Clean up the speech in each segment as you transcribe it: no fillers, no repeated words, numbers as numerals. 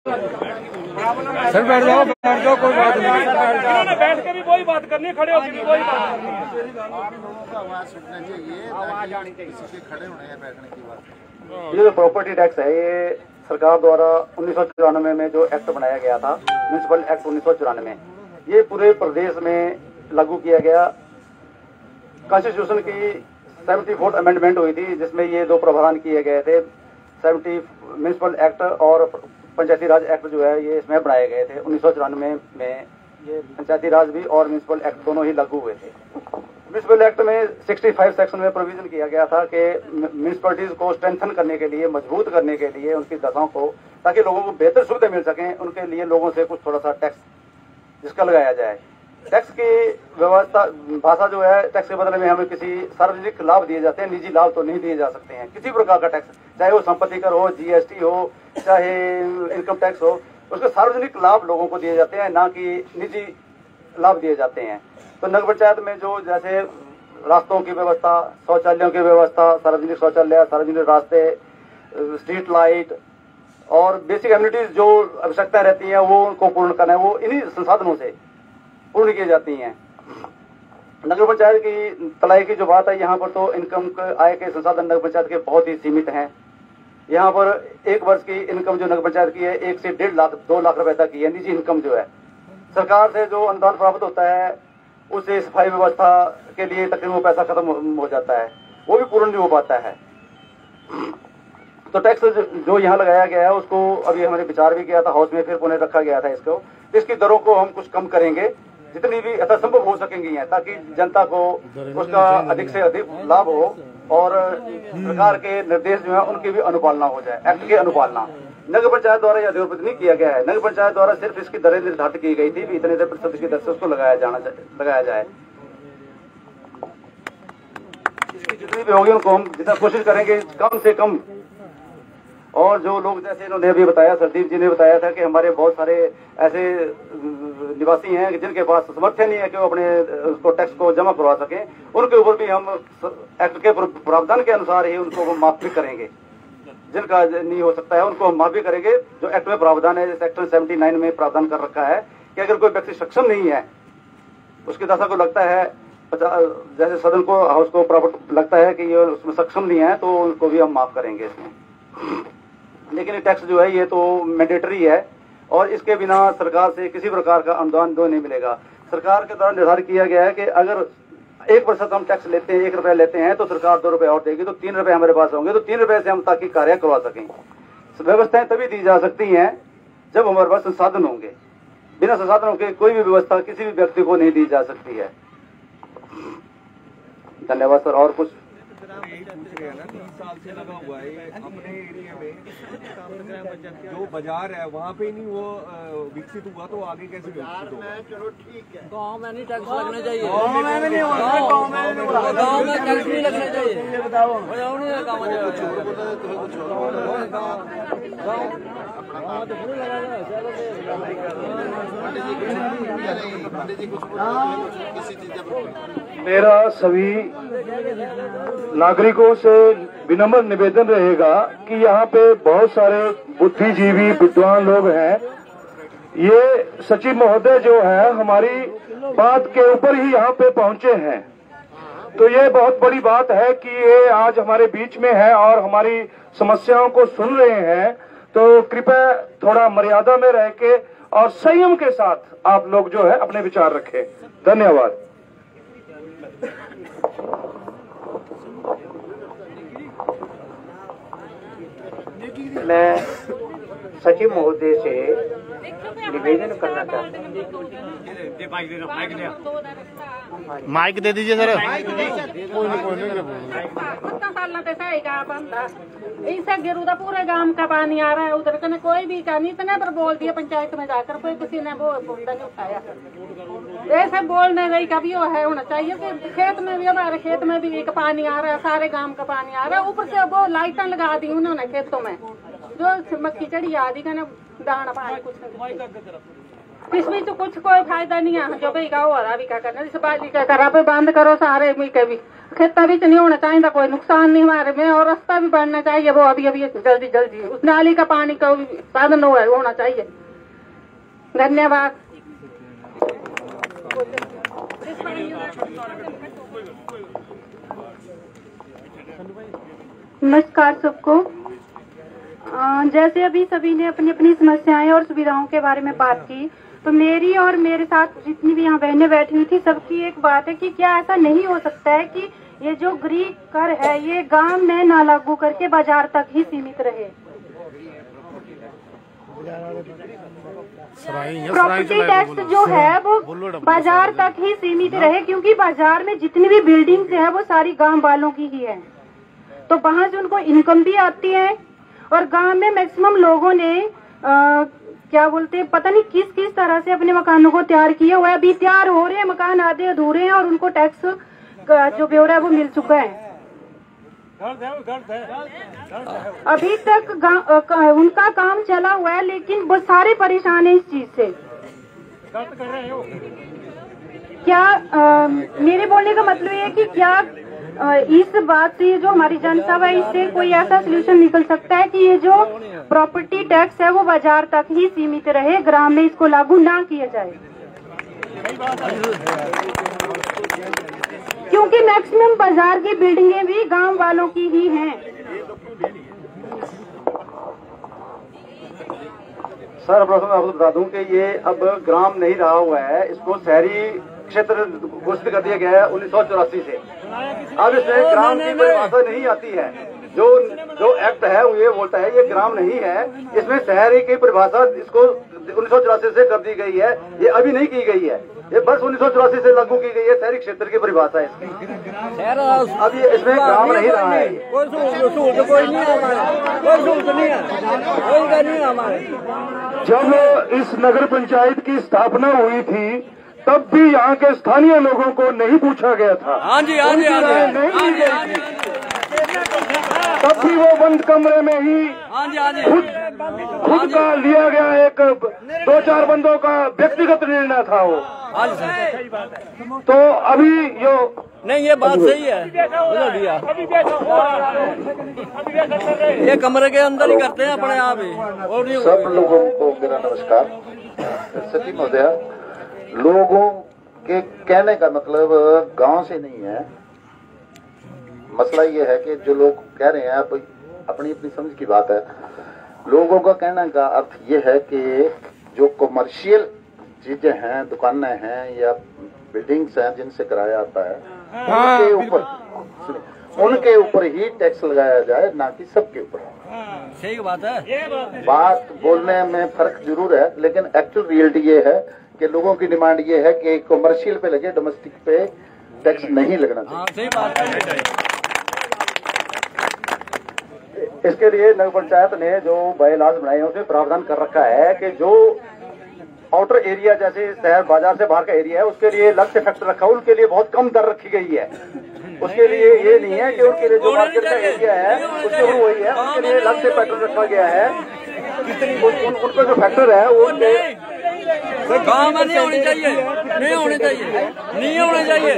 Sir बैठ जाओ कोई बात नहीं। इन्होंने बैठ के भी वही बात करनी है, खड़े होकर भी वही बात करनी है। आवाज सुनना चाहिए, आवाज आनी चाहिए, किसी के खड़े होने या बैठने की बात। ये जो प्रॉपर्टी टैक्स है, ये सरकार द्वारा 1994 में जो एक्ट बनाया गया था, म्यूनिसिपल एक्ट 1994, ये पूरे प्रदेश में लागू किया गया। कॉन्स्टिट्यूशन की 74th अमेंडमेंट हुई थी, जिसमें ये दो प्रावधान किए गए थे। 70 म्यूनिसिपल एक्ट और पंचायती राज एक्ट जो है, ये इसमें बनाए गए थे। 1994 में ये पंचायती राज भी और म्यूनिसिपल एक्ट दोनों ही लागू हुए थे। म्यूनिसिपल एक्ट में 65 सेक्शन में प्रोविजन किया गया था कि म्यूनिसिपैलिटीज को स्ट्रेंथन करने के लिए, मजबूत करने के लिए उनकी दशाओं को, ताकि लोगों को बेहतर सुविधा मिल सकें, उनके लिए लोगों से कुछ थोड़ा सा टैक्स जिसका लगाया जाए। टैक्स की व्यवस्था भाषा जो है, टैक्स के बदले में हमें किसी सार्वजनिक लाभ दिए जाते हैं, निजी लाभ तो नहीं दिए जा सकते हैं। किसी प्रकार का टैक्स, चाहे वो संपत्ति कर हो, GST हो, चाहे इनकम टैक्स हो, उसके सार्वजनिक लाभ लोगों को दिए जाते हैं, ना कि निजी लाभ दिए जाते हैं। तो नगर पंचायत में जो जैसे रास्तों की व्यवस्था, शौचालयों की व्यवस्था, सार्वजनिक शौचालय, सार्वजनिक रास्ते, स्ट्रीट लाइट और बेसिक एम्यूनिटीज जो आवश्यकताएं रहती हैं, वो उनको पूर्ण करना है, वो इन्हीं संसाधनों से पूर्ण की जाती हैं। नगर पंचायत की तलाई की जो बात है, यहाँ पर तो इनकम आय के संसाधन नगर पंचायत के बहुत ही सीमित हैं। यहाँ पर एक वर्ष की इनकम जो नगर पंचायत की है, 1 से 1.5 लाख 2 लाख रुपए तक की है। निजी इनकम जो है, सरकार से जो अनुदान प्राप्त होता है, उससे सफाई व्यवस्था के लिए तकरीबन वो पैसा खत्म हो जाता है, वो भी पूर्ण नहीं हो पाता है। तो टैक्स जो यहाँ लगाया गया है, उसको अभी हमने विचार भी किया था हाउस में, फिर पुनः रखा गया था इसको। इसकी दरों को हम कुछ कम करेंगे, जितनी भी यथासंभव हो सकेंगी हैं, ताकि जनता को उसका अधिक से अधिक लाभ हो और सरकार के निर्देश जो है उनकी भी अनुपालना हो जाए, एक्ट की अनुपालना। नगर पंचायत द्वारा यह अधिरोपित नहीं किया गया है। नगर पंचायत द्वारा सिर्फ इसकी दरें निर्धारित की गई थी, इतने प्रतिशत की दर से उसको लगाया जाए। इसकी जितनी भी होगी उनको हम जितना कोशिश करेंगे कम से कम। और जो लोग, जैसे इन्होंने अभी बताया, सरदीप जी ने बताया था कि हमारे बहुत सारे ऐसे निवासी हैं जिनके पास सामर्थ्य नहीं है कि वो अपने उसको टैक्स को जमा करवा सकें, उनके ऊपर भी हम एक्ट के प्रावधान के अनुसार ही उनको माफ भी करेंगे। जिनका नहीं हो सकता है उनको हम माफ भी करेंगे। जो एक्ट में प्रावधान है, सेक्शन 79 में प्रावधान कर रखा है कि अगर कोई व्यक्ति सक्षम नहीं है, उसकी दशा को लगता है, जैसे सदन को, हाउस को प्रॉपर्टी लगता है कि ये उसमें सक्षम नहीं है, तो उनको भी हम माफ करेंगे इसमें। लेकिन ये टैक्स जो है, ये तो मैंडेटरी है और इसके बिना सरकार से किसी प्रकार का अनुदान नहीं मिलेगा। सरकार के द्वारा निर्धारित किया गया है कि अगर 1% हम टैक्स लेते हैं, 1 रुपया लेते हैं, तो सरकार 2 रुपए और देगी, तो 3 रुपए हमारे पास होंगे, तो 3 रुपए से हम ताकि कार्य करवा सकें। व्यवस्थाएं तभी दी जा सकती हैं जब हमारे पास संसाधन होंगे। बिना संसाधनों के कोई भी व्यवस्था किसी भी व्यक्ति को नहीं दी जा सकती है। धन्यवाद सर। और कुछ यही पूछ रहे हैं ना, 30 साल से लगा हुआ है अपने एरिया में, जो बाजार है वहाँ पे नहीं वो विकसित हुआ, तो आगे कैसे विकसित होगा? चलो ठीक है, गाँव में नहीं टैक्स लगना चाहिए, गाँव में नहीं होता, गाँव गाँव में टैक्स नहीं लगना चाहिए। बताओ मेरा सभी नागरिकों से विनम्र निवेदन रहेगा कि यहाँ पे बहुत सारे बुद्धिजीवी विद्वान लोग हैं। ये सचिव महोदय जो है हमारी बात के ऊपर ही यहाँ पे पहुँचे हैं, तो ये बहुत बड़ी बात है कि ये आज हमारे बीच में है और हमारी समस्याओं को सुन रहे हैं। तो कृपया थोड़ा मर्यादा में रह के और संयम के साथ आप लोग जो है अपने विचार रखें। धन्यवाद। मैं सचिव महोदय से निवेदन करना चाहता हूँ। माइक दे दीजिए सर। ऐसा गिरूदा पूरे गांव का पानी आ रहा है, उधर कने कोई भी का नहीं, इतने पर बोल दिया पंचायत में जाकर, कोई किसी ने वो मुद्दा नहीं उठाया। ऐसे बोलने गई का भी वो है होना चाहिए कि खेत में भी, हमारे खेत में भी एक पानी आ रहा है, सारे गांव का पानी आ रहा है। ऊपर से वो लाइटें लगा दी उन्होंने खेतों में, जो मक्की चढ़ी आदि का दाना पानी कुछ नहीं। इसमें तो कुछ कोई फायदा नहीं है जो भाई का हो रहा भी क्या करना इस बाजी का करा पे बंद करो सारे मिलकर भी खेता भी नहीं होना चाहिए, कोई नुकसान नहीं हमारे में, और रास्ता भी बनना चाहिए वो अभी अभी जल्दी जल्दी उस नाली का पानी का साधन होना चाहिए। धन्यवाद। नमस्कार सबको। जैसे अभी सभी ने अपनी अपनी समस्याएं और सुविधाओं के बारे में बात की, तो मेरी और मेरे साथ जितनी भी यहाँ बहनें बैठी हुई थी सबकी एक बात है कि क्या ऐसा नहीं हो सकता है कि ये जो गृह कर है ये गांव में ना लागू करके बाजार तक ही सीमित रहे। प्रॉपर्टी टैक्स जो है वो बाजार तक ही सीमित रहे, क्योंकि बाजार में जितनी भी बिल्डिंग्स है वो सारी गांव वालों की ही है, तो वहाँ से उनको इनकम भी आती है। और गांव में मैक्सिमम लोगों ने क्या बोलते हैं पता नहीं किस किस तरह से अपने मकानों को तैयार किया हुआ है, अभी तैयार हो रहे हैं मकान, आधे अधूरे हैं और उनको टैक्स का जो ब्यौरा है वो मिल चुका है। अभी तक उनका काम चला हुआ है, लेकिन वो सारे परेशान है इस चीज से। क्या मेरे बोलने का मतलब ये है कि क्या इस बात से जो हमारी जनता है इससे कोई ऐसा सोल्यूशन निकल सकता है कि ये जो प्रॉपर्टी टैक्स है वो बाजार तक ही सीमित रहे, ग्राम में इसको लागू ना किया जाए, क्योंकि मैक्सिमम बाजार की बिल्डिंगें भी गांव वालों की ही हैं। सर मैं आपको बता दूं कि ये अब ग्राम नहीं रहा हुआ है, इसको शहरी क्षेत्र घोषित कर दिया गया है 1984 से। अब इसमें ग्राम की परिभाषा नहीं आती है, जो एक्ट है वो ये बोलता है ये ग्राम नहीं है, इसमें शहरी की परिभाषा इसको 1984 से कर दी गई है, ये अभी नहीं की गई है, ये बस 1984 से लागू की गई है शहरी क्षेत्र की परिभाषा इसकी। अब ये इसमें ग्राम नहीं रहा है। जब इस नगर पंचायत की स्थापना हुई थी तब भी यहाँ के स्थानीय लोगों को नहीं पूछा गया था। हाँ जी, हाँ जी, हाँ जी, नहीं हाँ जी, हाँ जी। तब भी वो बंद कमरे में ही खुद का लिया गया एक 2-4 बंदों का व्यक्तिगत निर्णय था वो। तो अभी जो नहीं ये बात सही है, ये कमरे के अंदर ही करते हैं अपने आप ही। और सब लोगों को मेरा नमस्कार। सचिव महोदय, लोगों के कहने का मतलब गांव से नहीं है, मसला ये है कि जो लोग कह रहे हैं अपनी अपनी समझ की बात है। लोगों का कहने का अर्थ ये है कि जो कमर्शियल चीजें हैं, दुकानें हैं या बिल्डिंग्स हैं जिनसे किराया आता है, उनके ऊपर ही टैक्स लगाया जाए, ना कि सबके ऊपर। सही बात है, बात बोलने में फर्क जरूर है, लेकिन एक्चुअल रियलिटी ये है कि लोगों की डिमांड ये है कि कमर्शियल पे लगे, डोमेस्टिक पे टैक्स नहीं लगना चाहिए। सही बात है। इसके लिए नगर पंचायत ने जो बायलॉज बनाए हैं उसमें प्रावधान कर रखा है कि जो आउटर एरिया जैसे शहर बाजार से बाहर का एरिया है उसके लिए अलग से फैक्टर रखा है, उनके लिए बहुत कम दर रखी गई है। उसके लिए ये नहीं है कि उनके लिए जो मार्केट का एरिया है उसके ऊपर वही है, उनके लिए अलग से फैक्टर रखा गया है। उनका जो फैक्टर है वो गाँव में नहीं होनी चाहिए, नहीं होनी चाहिए, नहीं होनी चाहिए,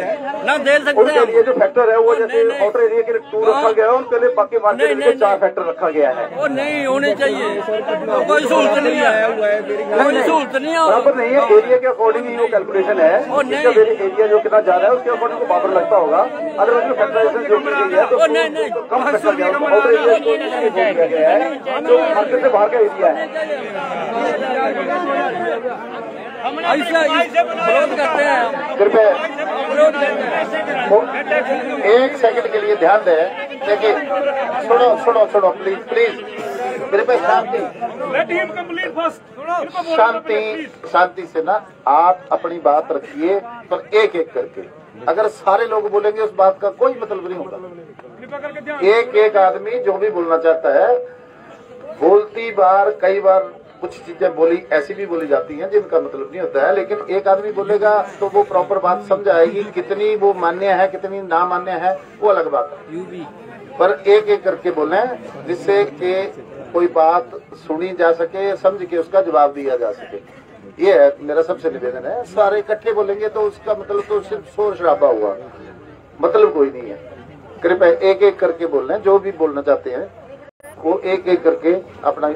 ना दे सकते उनके लिए जो फैक्टर है वो जैसे आउटर एरिया के लिए 2 रखा गया है, उनके लिए बाकी मार्केट के लिए 4 फैक्टर रखा गया है। वो नहीं होने चाहिए, कोई सहूलत नहीं है, कोई सहूलत नहीं है, बराबर नहीं है। एरिया के अकॉर्डिंग ही वो कैलकुलेशन है, एरिया जो कितना ज्यादा है उसके अकॉर्डिंग को बराबर लगता होगा। अगर उसमें फैक्टराइजेशन जो की गई है तो कम फैक्टर गया है, आउटर एरिया को गया है जो मार्केट से बाहर का एरिया है। विरोध करते हैं, कृपया 1 सेकंड के लिए ध्यान दें। देखिए, सुनो प्लीज कृपया शांति से ना आप अपनी बात रखिए, पर एक एक करके। अगर सारे लोग बोलेंगे उस बात का कोई मतलब नहीं होगा। एक एक आदमी जो भी बोलना चाहता है, बोलती बार कई बार कुछ चीजें बोली ऐसी भी बोली जाती हैं जिनका मतलब नहीं होता है, लेकिन एक आदमी बोलेगा तो वो प्रॉपर बात समझ आएगी। कितनी वो मान्य है कितनी ना मान्य है वो अलग बात है, पर एक एक करके बोलें जिससे कि कोई बात सुनी जा सके, समझ के उसका जवाब दिया जा सके। ये है मेरा सबसे निवेदन है। सारे इकट्ठे बोलेंगे तो उसका मतलब तो सिर्फ शोर शराबा हुआ, मतलब कोई नहीं है। कृपया एक एक करके बोल रहे हैं, जो भी बोलना चाहते हैं वो एक एक करके अपना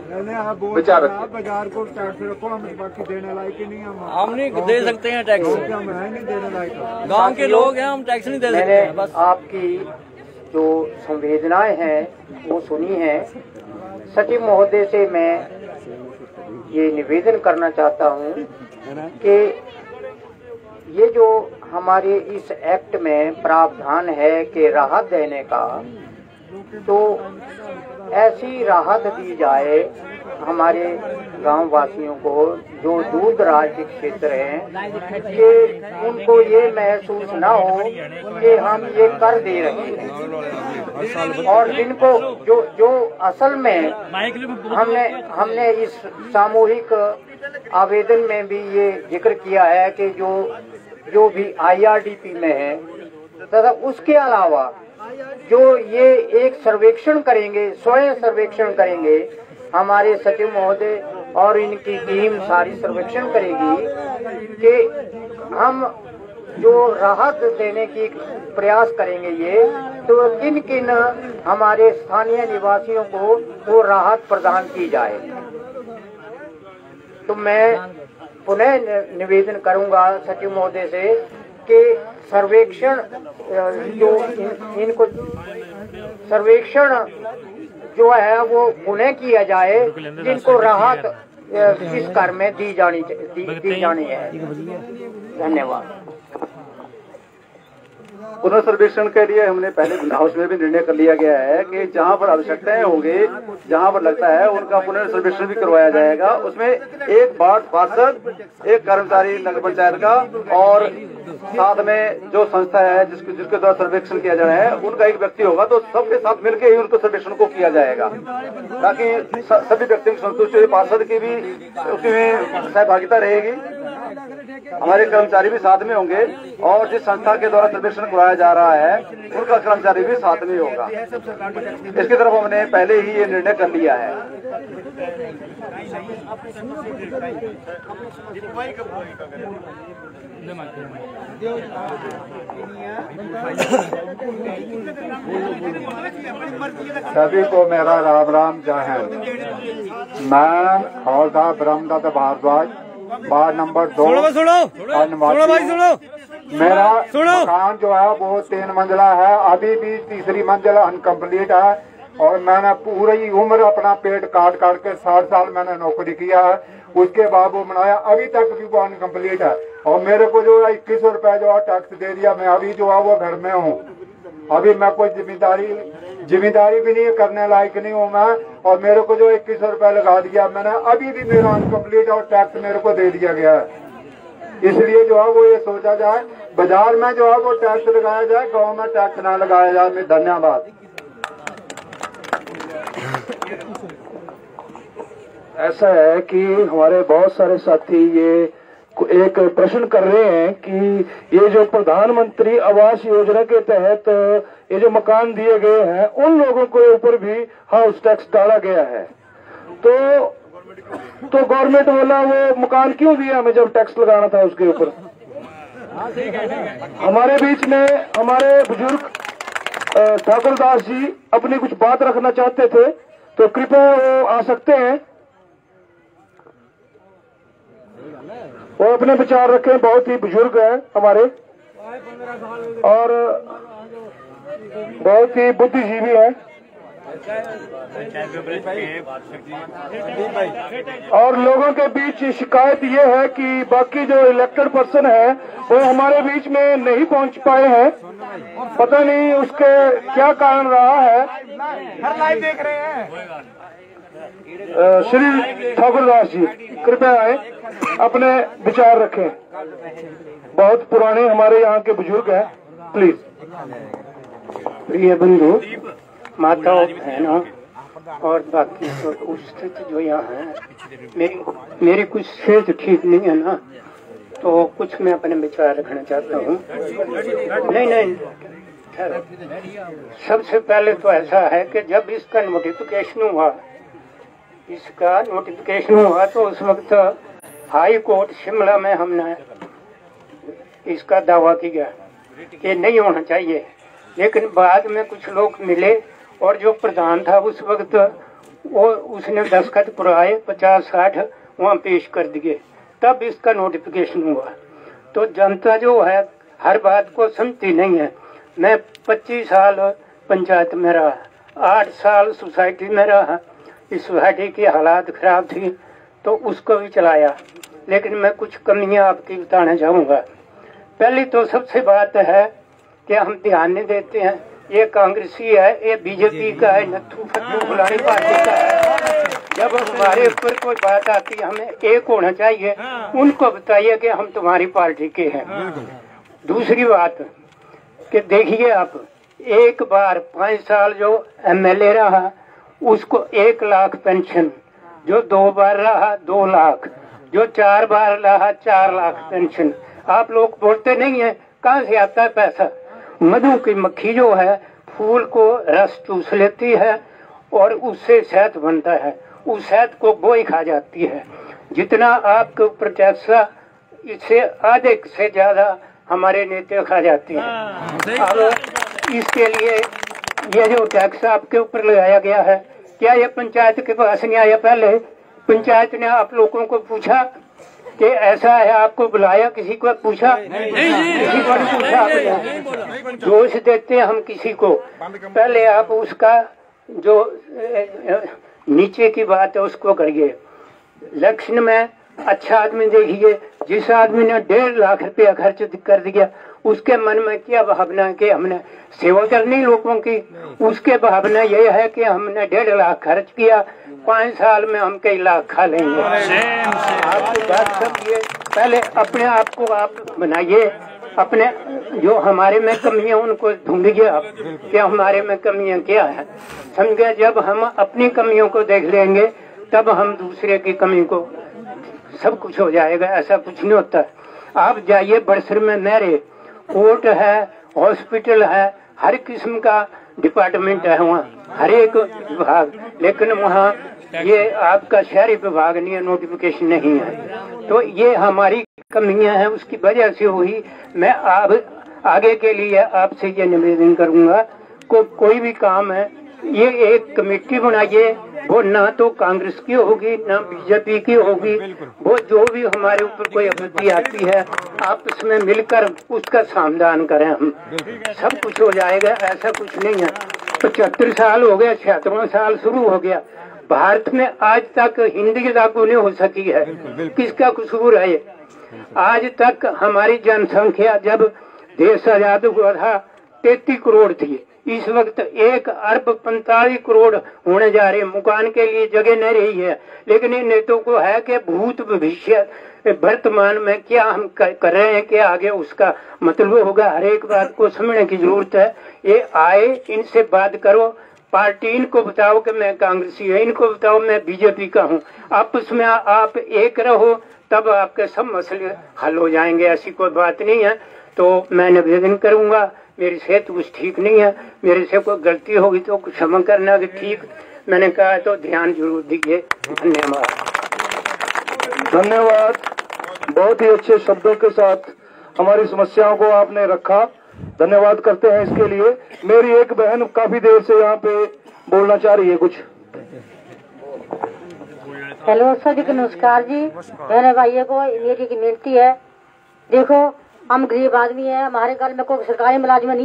विचार रखें। बाजार को टैक्स रखो, हम बाकी देने लायक ही नहीं, हम नहीं दे सकते हैं टैक्स, गांव के लोग हैं, हम टैक्स नहीं दे सकते हैं। बस आपकी जो संवेदनाएं हैं वो सुनी है। सचिव महोदय से मैं ये निवेदन करना चाहता हूँ कि ये जो हमारे इस एक्ट में प्रावधान है कि राहत देने का, तो ऐसी राहत दी जाए हमारे गांव वासियों को जो दूर दराज के क्षेत्र हैं, कि उनको ये महसूस ना हो कि हम ये कर दे रहे हैं, और जिनको जो असल में हमने इस सामूहिक आवेदन में भी ये जिक्र किया है कि जो भी IRDP में है, तथा उसके अलावा जो ये एक सर्वेक्षण करेंगे, स्वयं सर्वेक्षण करेंगे, हमारे सचिव महोदय और इनकी टीम सारी सर्वेक्षण करेगी कि हम जो राहत देने की प्रयास करेंगे ये, तो किन किन हमारे स्थानीय निवासियों को वो राहत प्रदान की जाए। तो मैं पुनः निवेदन करूंगा सचिव महोदय से कि सर्वेक्षण जो इनको सर्वेक्षण जो है वो पुनः किया जाए, जिनको राहत इस कर में दी जानी है। धन्यवाद। पुनर्सर्वेक्षण के लिए हमने पहले हाउस में भी निर्णय कर लिया गया है कि जहां पर आवश्यकताएं होंगे, जहां पर लगता है उनका पुनर्सर्वेक्षण भी करवाया जाएगा। उसमें एक वार्ड पार्षद, एक कर्मचारी नगर पंचायत का, और साथ में जो संस्था है जिसके द्वारा सर्वेक्षण किया जा रहा है उनका एक व्यक्ति होगा। तो सबके साथ मिलकर ही उनको सर्वेक्षण को किया जाएगा, ताकि सभी व्यक्तियों की संतुष्टि, पार्षद की भी उसमें सहभागिता रहेगी, हमारे कर्मचारी भी साथ में होंगे, और जिस संस्था के द्वारा सर्वेक्षण कराया जा रहा है उनका कर्मचारी भी साथ में होगा। इसकी तरफ हमने पहले ही ये निर्णय कर लिया है। सभी को मेरा राम राम जय हिंद। मैं हौलदार ब्रह्मदत्त भारद्वाज, वार्ड नंबर 2। मेरा मकान जो है वो 3 मंजिला है, अभी भी तीसरी मंजिला अनकम्प्लीट है, और मैंने पूरी उम्र अपना पेट काट के 60 साल मैंने नौकरी किया है, उसके बाद वो बनाया, अभी तक भी वो अनकम्प्लीट है। और मेरे को जो है 2100 रुपए जो है टैक्स दे दिया। मैं अभी जो है वो घर में हूँ, अभी मैं कोई जिम्मेदारी भी नहीं करने लायक नहीं हूँ मैं, और मेरे को जो 2100 रुपए लगा दिया मैंने, अभी भी मेरा अनकम्प्लीट और टैक्स मेरे को दे दिया गया है। इसलिए जो है वो ये सोचा जाए बाजार में जो है वो टैक्स लगाया जाए, गाँव में टैक्स ना लगाया जाए। धन्यवाद। ऐसा है कि हमारे बहुत सारे साथी ये एक प्रश्न कर रहे हैं कि ये जो प्रधानमंत्री आवास योजना के तहत ये जो मकान दिए गए हैं उन लोगों के ऊपर भी हाउस टैक्स डाला गया है, तो गवर्नमेंट वाला वो मकान क्यों दिया हमें जब टैक्स लगाना था उसके ऊपर। हमारे बीच में हमारे बुजुर्ग ठाकुर दास जी अपनी कुछ बात रखना चाहते थे, तो कृपया वो आ सकते हैं, वो अपने विचार रखें। बहुत ही बुजुर्ग हैं हमारे और बहुत ही बुद्धिजीवी हैं, और लोगों के बीच शिकायत ये है कि बाकी जो इलेक्टेड पर्सन है वो हमारे बीच में नहीं पहुंच पाए हैं, पता नहीं उसके क्या कारण रहा है। हर लाइव देख रहे हैं। श्री ठाकुर दास जी कृपया आए, अपने विचार रखें। बहुत पुराने हमारे यहाँ के बुजुर्ग हैं, प्लीज। प्रिय बंधु, माताओं, बहनों और बाकी उपस्थित जो यहाँ है, मेरी कुछ सेहत ठीक नहीं है ना, तो कुछ मैं अपने विचार रखना चाहता हूँ। नहीं, सबसे पहले तो ऐसा है कि जब इसका नोटिफिकेशन हुआ तो उस वक्त हाई कोर्ट शिमला में हमने इसका दावा किया कि नहीं होना चाहिए, लेकिन बाद में कुछ लोग मिले और जो प्रधान था उस वक्त वो उसने दस्तखत कराए 50-60 वहाँ पेश कर दिए, तब इसका नोटिफिकेशन हुआ। तो जनता जो है हर बात को समझती नहीं है। मैं 25 साल पंचायत में रहा, 8 साल सोसाइटी में रहा। इस सोसाइटी की हालात खराब थी तो उसको भी चलाया, लेकिन मैं कुछ कमियां आपकी बताना चाहूँगा। पहली तो सबसे बात है कि हम ध्यान नहीं देते हैं, ये कांग्रेसी है, ये बीजेपी का है, नत्थू फत्तू फलानी पार्टी का है। जब हमारे ऊपर कोई बात आती है हमें एक होना चाहिए, उनको बताइए कि हम तुम्हारी पार्टी के हैं। दूसरी बात कि देखिए आप, एक बार 5 साल जो एमएलए रहा उसको 1 लाख पेंशन, जो 2 बार रहा 2 लाख, जो 4 बार रहा 4 लाख पेंशन। आप लोग बोलते नहीं है, कहाँ से आता है पैसा? मधु की मक्खी जो है फूल को रस चूस लेती है और उससे शहद बनता है, उस शहद को गोई खा जाती है। जितना आपके ऊपर टैक्स इससे आधे से ज्यादा हमारे नेता खा जाते हैं। अब इसके लिए ये जो टैक्स आपके ऊपर लगाया गया है, क्या ये पंचायत के पास नहीं आया? पहले पंचायत ने आप लोगों को पूछा कि ऐसा है, आपको बुलाया, किसी को पूछा? किसी को नहीं पूछा आपने। दोष देते हम किसी को, पहले आप उसका जो नीचे की बात है उसको करिए। इलेक्शन में अच्छा आदमी देखिए, जिस आदमी ने 1.5 लाख रुपया खर्च कर दिया उसके मन में क्या भावना कि हमने सेवा करनी लोगों की? उसके भावना ये है कि हमने 1.5 लाख खर्च किया, 5 साल में हम कई लाख खा लेंगे। आपको बात समझिए, पहले अपने आप को आप बनाइए, अपने जो हमारे में कमियां उनको ढूंढिए आप, क्या हमारे में कमियां क्या है, समझे? जब हम अपनी कमियों को देख लेंगे तब हम दूसरे की कमी को, सब कुछ हो जाएगा। ऐसा कुछ नहीं होता। आप जाइए बड़सर में नहरे, कोर्ट है, हॉस्पिटल है, हर किस्म का डिपार्टमेंट है वहाँ, हर एक विभाग, लेकिन वहाँ ये आपका शहरी विभाग नहीं है, नोटिफिकेशन नहीं है। तो ये हमारी कमियां हैं, उसकी वजह से हुई। मैं अब आगे के लिए आपसे ये निवेदन करूंगा, कोई भी काम है ये एक कमेटी बनाइए, वो ना तो कांग्रेस की होगी ना बीजेपी की होगी, वो जो भी हमारे ऊपर कोई आपत्ति आती है आपस में मिलकर उसका समाधान करें, हम सब कुछ हो जाएगा। ऐसा कुछ नहीं है। 75 साल हो गया, 76वां साल शुरू हो गया, भारत में आज तक हिंदी लागू नहीं हो सकी है। किसका कसूर है? आज तक हमारी जनसंख्या जब देश आजाद हुआ था 33 करोड़ थी, इस वक्त 1 अरब 45 करोड़ होने जा रहे। मकान के लिए जगह नहीं रही है, लेकिन इन नेताओं को है कि भूत भविष्य वर्तमान में क्या हम कर रहे हैं, क्या आगे उसका मतलब होगा। हर एक बात को समझने की जरूरत है। ये आए, इनसे बात करो, पार्टी इनको बताओ कि मैं कांग्रेसी है, इनको बताओ मैं बीजेपी का हूँ, आपस में आप एक रहो, तब आपके सब मसले हल हो जाएंगे। ऐसी कोई बात नहीं है। तो मैं निवेदन करूंगा, मेरी सेहत कुछ ठीक नहीं है, मेरे से कोई गलती होगी तो क्षमा करना कि ठीक मैंने कहा तो ध्यान जरूर दीजिए। धन्यवाद। धन्यवाद। बहुत ही अच्छे शब्दों के साथ हमारी समस्याओं को आपने रखा, धन्यवाद करते हैं इसके लिए। मेरी एक बहन काफी देर से यहाँ पे बोलना चाह रही है कुछ। हेलो सर जी, नमस्कार जी। मेरे भाइयों को मेरी विनती है, देखो हम गरीब आदमी है, हमारे घर में कोई सरकारी मुलाजिम नहीं